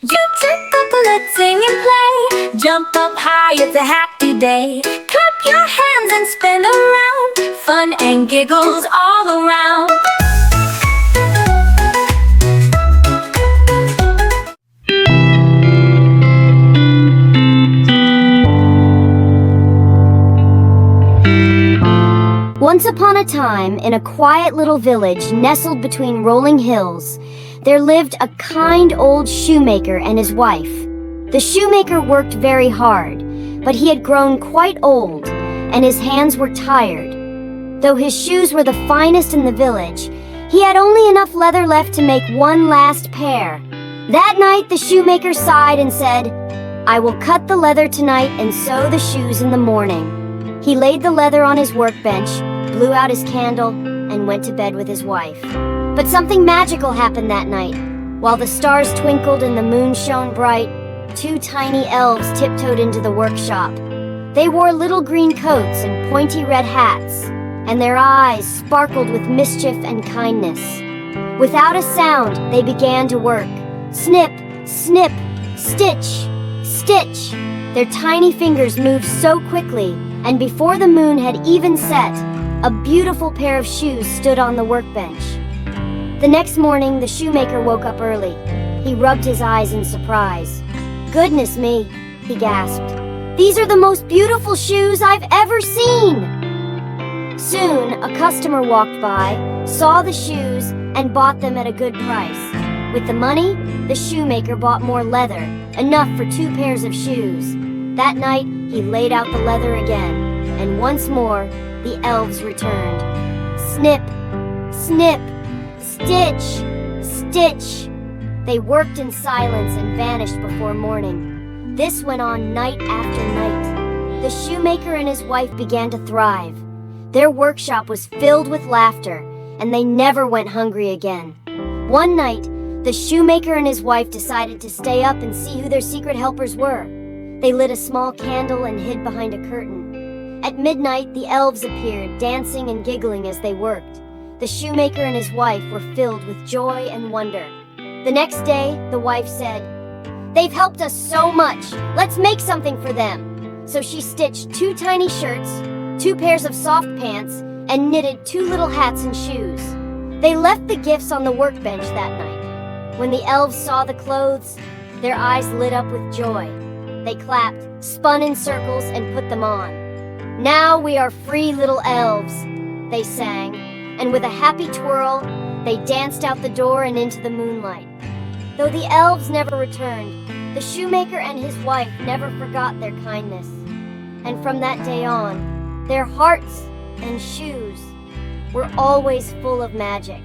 Chuchu Coco, let's sing and play. Jump up high, it's a happy day. Clap your hands and spin around. Fun and giggles all around. Once upon a time, in a quiet little village nestled between rolling hills, there lived a kind old shoemaker and his wife. The shoemaker worked very hard, but he had grown quite old, and his hands were tired. Though his shoes were the finest in the village, he had only enough leather left to make one last pair. That night, the shoemaker sighed and said, "I will cut the leather tonight and sew the shoes in the morning." He laid the leather on his workbench, blew out his candle, and went to bed with his wife. But something magical happened that night. While the stars twinkled and the moon shone bright, two tiny elves tiptoed into the workshop. They wore little green coats and pointy red hats, and their eyes sparkled with mischief and kindness. Without a sound, they began to work. Snip, snip, stitch, stitch. Their tiny fingers moved so quickly, and before the moon had even set, a beautiful pair of shoes stood on the workbench. The next morning, the shoemaker woke up early. He rubbed his eyes in surprise. "Goodness me," he gasped. "These are the most beautiful shoes I've ever seen!" Soon, a customer walked by, saw the shoes, and bought them at a good price. With the money, the shoemaker bought more leather, enough for 2 pairs of shoes. That night, he laid out the leather again, and once more, the elves returned. Snip, snip, stitch, stitch. They worked in silence and vanished before morning. This went on night after night. The shoemaker and his wife began to thrive. Their workshop was filled with laughter, and they never went hungry again. One night, the shoemaker and his wife decided to stay up and see who their secret helpers were. They lit a small candle and hid behind a curtain. At midnight, the elves appeared, dancing and giggling as they worked. The shoemaker and his wife were filled with joy and wonder. The next day, the wife said, "They've helped us so much. Let's make something for them." So she stitched 2 tiny shirts, 2 pairs of soft pants, and knitted 2 little hats and shoes. They left the gifts on the workbench that night. When the elves saw the clothes, their eyes lit up with joy. They clapped, spun in circles, and put them on. "Now we are free little elves," they sang, and with a happy twirl, they danced out the door and into the moonlight. Though the elves never returned, the shoemaker and his wife never forgot their kindness. And from that day on, their hearts and shoes were always full of magic.